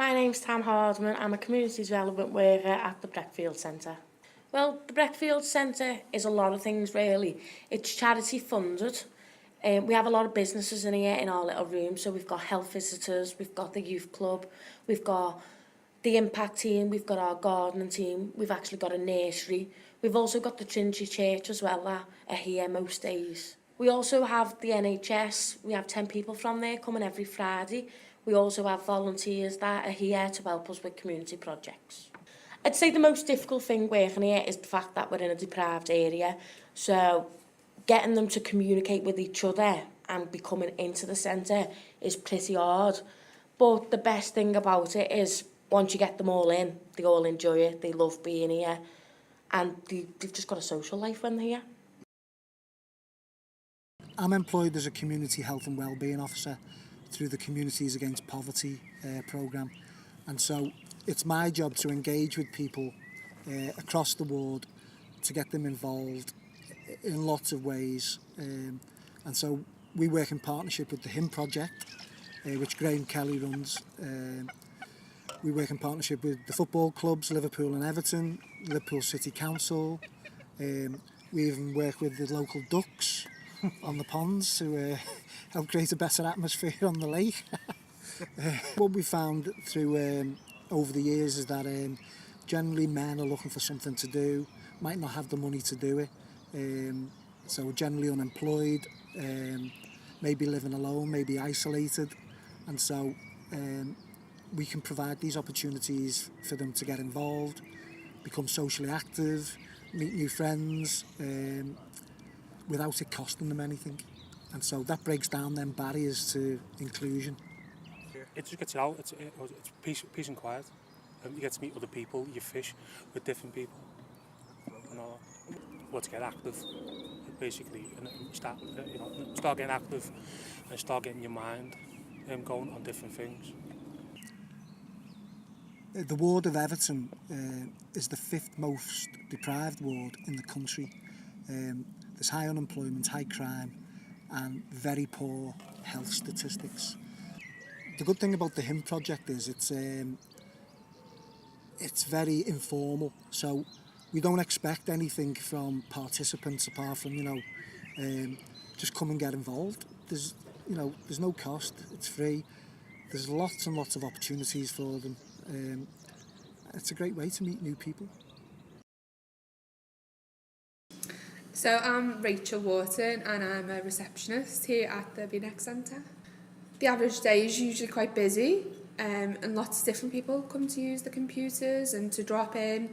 My name's Tam Hardman. I'm a community development worker at the Breckfield Centre. Well, the Breckfield Centre is a lot of things really. It's charity funded. We have a lot of businesses in here in our little room. So we've got health visitors, we've got the youth club, we've got the impact team, we've got our gardening team, we've actually got a nursery. We've also got the Trinity Church as well that are here most days. We also have the NHS. We have 10 people from there coming every Friday. We also have volunteers that are here to help us with community projects. I'd say the most difficult thing working here is the fact that we're in a deprived area. So getting them to communicate with each other and be coming into the centre is pretty hard. But the best thing about it is once you get them all in, they all enjoy it, they love being here, and they've just got a social life when they're here. I'm employed as a community health and wellbeing officer through the Communities Against Poverty programme, and so it's my job to engage with people across the ward to get them involved in lots of ways, and so we work in partnership with the HIM project, which Graham Kelly runs. We work in partnership with the football clubs, Liverpool and Everton, Liverpool City Council. We even work with the local ducks on the ponds to help create a better atmosphere on the lake. What we found through over the years is that generally men are looking for something to do, might not have the money to do it, so generally unemployed, maybe living alone, maybe isolated, and so we can provide these opportunities for them to get involved, become socially active, meet new friends, without it costing them anything. And so that breaks down them barriers to inclusion. It just gets you out, it's peace and quiet. You get to meet other people, you fish with different people. And all that. Well, to get active, basically, and start getting active and start getting your mind going on different things. The ward of Everton is the 5th most deprived ward in the country. There's high unemployment, high crime, and very poor health statistics. The good thing about the HIM project is it's very informal, so we don't expect anything from participants apart from just come and get involved. There's no cost, it's free. There's lots and lots of opportunities for them. It's a great way to meet new people. So I'm Rachel Wharton and I'm a receptionist here at the BNENC Centre. The average day is usually quite busy and lots of different people come to use the computers and to drop in.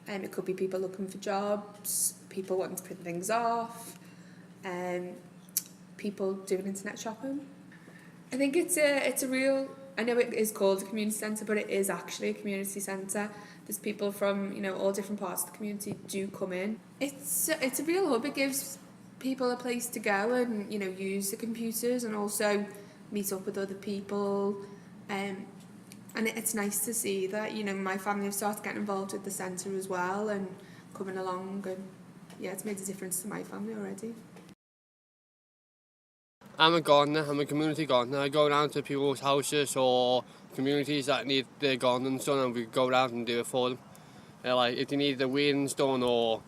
It could be people looking for jobs, people wanting to print things off, people doing internet shopping. I think it's a real, I know it is called a community centre, but it is actually a community centre. There's people from all different parts of the community do come in. It's a real hub. It gives people a place to go and use the computers and also meet up with other people. And it's nice to see that my family have started getting involved with the centre as well and coming along, and yeah, it's made a difference to my family already. I'm a gardener, I'm a community gardener. I go around to people's houses or communities that need their gardening done, and we go around and do it for them. Like if they need the weedings done or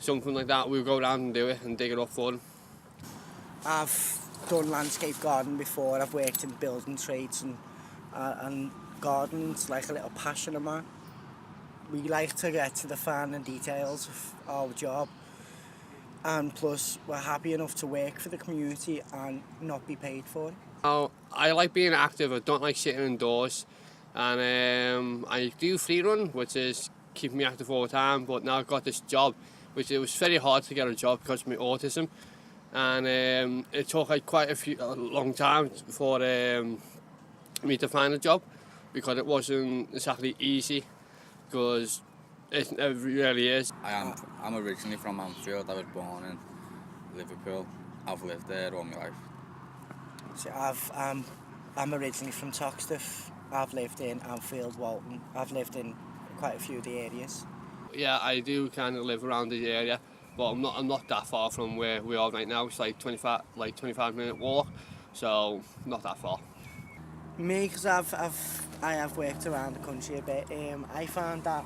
something like that, we'll go around and do it and dig it up for them. I've done landscape gardening before. I've worked in building trades and gardening's like a little passion of mine. We like to get to the finer details of our job. And plus, we're happy enough to work for the community and not be paid for it. I like being active. I don't like sitting indoors. And I do free run, which is keeping me active all the time. But now I've got this job, which it was very hard to get a job because of my autism. And it took quite a long time for me to find a job because it wasn't exactly easy, because it really is. I'm originally from Anfield. I was born in Liverpool. I've lived there all my life. So I'm originally from Toxteth. I've lived in Anfield, Walton. I've lived in quite a few of the areas. Yeah, I do kind of live around the area, but I'm not that far from where we are right now. It's like 25 minute walk, so not that far. Me, because I have worked around the country a bit, I found that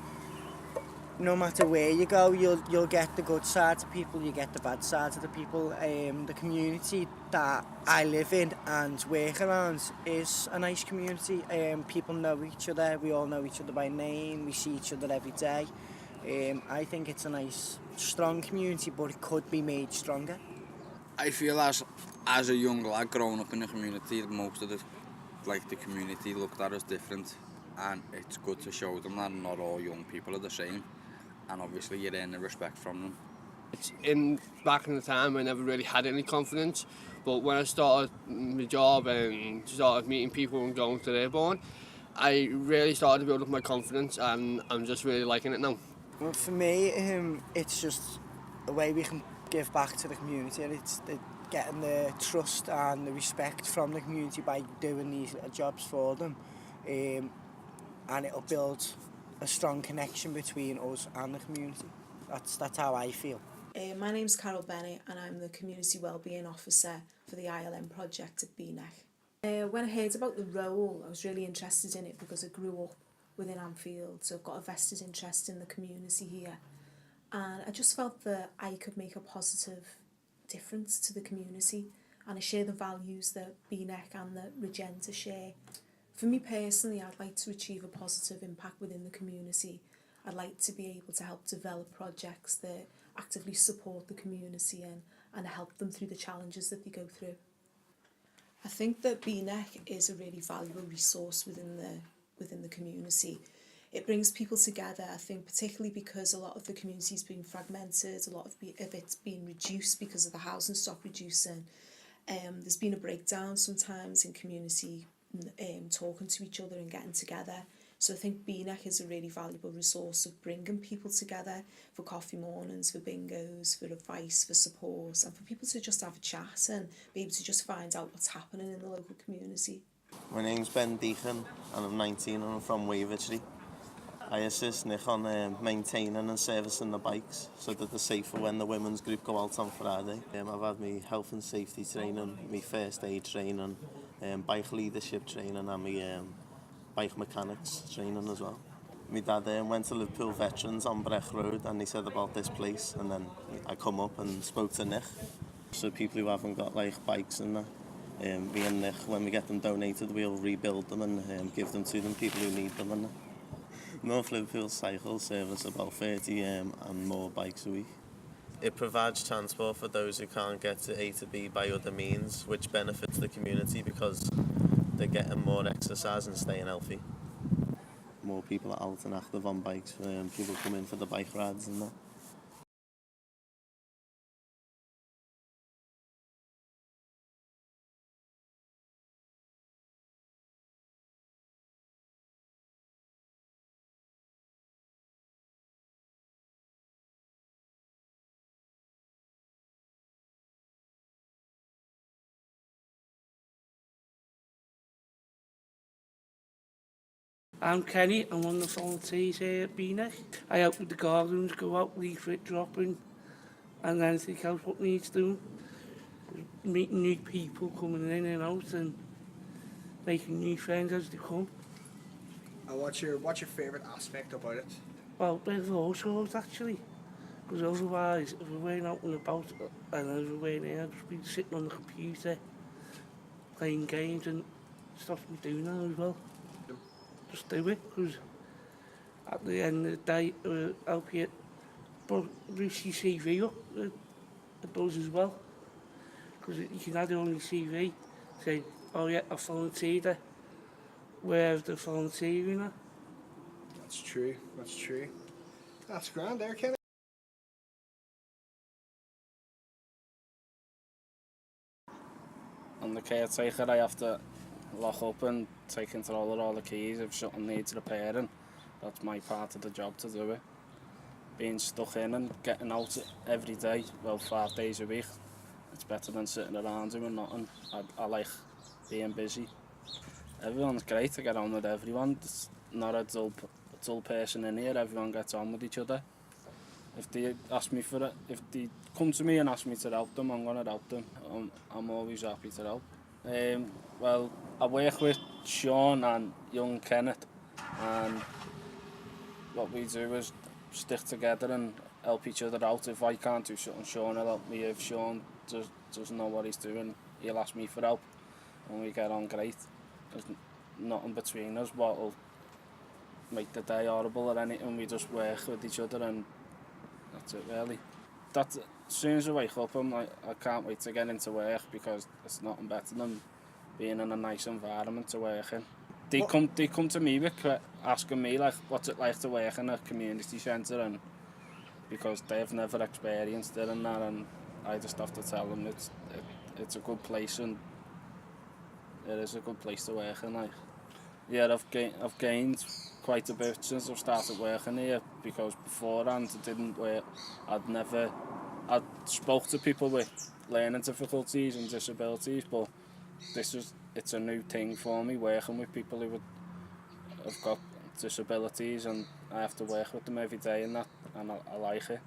no matter where you go, you'll get the good sides of people, you get the bad sides of the people. The community that I live in and work around is a nice community. People know each other, we all know each other by name, we see each other every day. I think it's a nice, strong community, but it could be made stronger. I feel as a young lad growing up in the community, most of the community looked at us different, and it's good to show them that not all young people are the same, and obviously you earn the respect from them. Back in the time, I never really had any confidence, but when I started my job and started meeting people and going to their born, I really started to build up my confidence, and I'm just really liking it now. Well, for me, it's just a way we can give back to the community, and it's getting the trust and the respect from the community by doing these jobs for them, and it'll build a strong connection between us and the community. That's how I feel. My name's Carol Bennett and I'm the Community Wellbeing Officer for the ILM project at BNENC. When I heard about the role, I was really interested in it because I grew up within Anfield, so I've got a vested interest in the community here. And I just felt that I could make a positive difference to the community, and I share the values that BNENC and that Regenta share. For me personally, I'd like to achieve a positive impact within the community. I'd like to be able to help develop projects that actively support the community and help them through the challenges that they go through. I think that BNENC is a really valuable resource within the community. It brings people together, I think, particularly because a lot of the community's been fragmented, a lot of it's been reduced because of the housing stock reducing. There's been a breakdown sometimes in community talking to each other and getting together. So I think BNENC is a really valuable resource of bringing people together for coffee mornings, for bingos, for advice, for support, and for people to just have a chat and be able to just find out what's happening in the local community. My name's Ben Deacon and I'm 19 and I'm from Wavertree. I assist Nick on maintaining and servicing the bikes so that they're safer when the women's group go out on Friday. I've had my health and safety training, my first aid training, bike leadership training and my bike mechanics training as well. My dad went to Liverpool Veterans on Breck Road and he said about this place, and then I come up and spoke to Nick. So people who haven't got like bikes and that, me and Nick, when we get them donated, we'll rebuild them and give them to them, people who need them. And North Liverpool Cycle service about 30 and more bikes a week. It provides transport for those who can't get to A to B by other means, which benefits the community because they're getting more exercise and staying healthy. More people are out and active on bikes, people come in for the bike rides and that. I'm Kenny, I'm one of the volunteers here at BNENC. I help with the gardens, go out leaflet dropping and anything else what needs doing. Meeting new people coming in and out and making new friends as they come. And what's your favourite aspect about it? Well, there's all sorts actually. Because otherwise, if we're going out and about and everywhere there, I'd just be sitting on the computer playing games and stuff me doing that as well. Just do it, because at the end of the day, it'll help you boost your CV up, it does as well. Because you can add it on your CV, say, oh yeah, I volunteered there, where's the volunteering at? That's true, that's true. That's grand there, Kenny. I'm the caretaker, I have to lock up and take control of all the keys if something needs repairing. That's my part of the job to do it. Being stuck in and getting out every day, well 5 days a week, it's better than sitting around doing nothing. I like being busy. Everyone's great to get on with everyone. There's not a dull person in here, everyone gets on with each other. If they ask me if they come to me and ask me to help them, I'm going to help them. I'm always happy to help. Well, I work with Sean and young Kenneth, and what we do is stick together and help each other out. If I can't do something, Sean will help me. If Sean doesn't know what he's doing, he'll ask me for help, and we get on great. There's nothing between us what will make the day horrible or anything. We just work with each other, and that's it really. As soon as I wake up, I can't wait to get into work, because it's nothing better than being in a nice environment to work in. They come to me with asking me like, what's it like to work in a community centre, and because they've never experienced it and that, and I just have to tell them it's a good place, and it is a good place to work in. Like, yeah, I've gained quite a bit since I've started working here, because beforehand I didn't work. I'd spoke to people with learning difficulties and disabilities, but it's a new thing for me, working with people who have got disabilities, and I have to work with them every day and that, and I like it.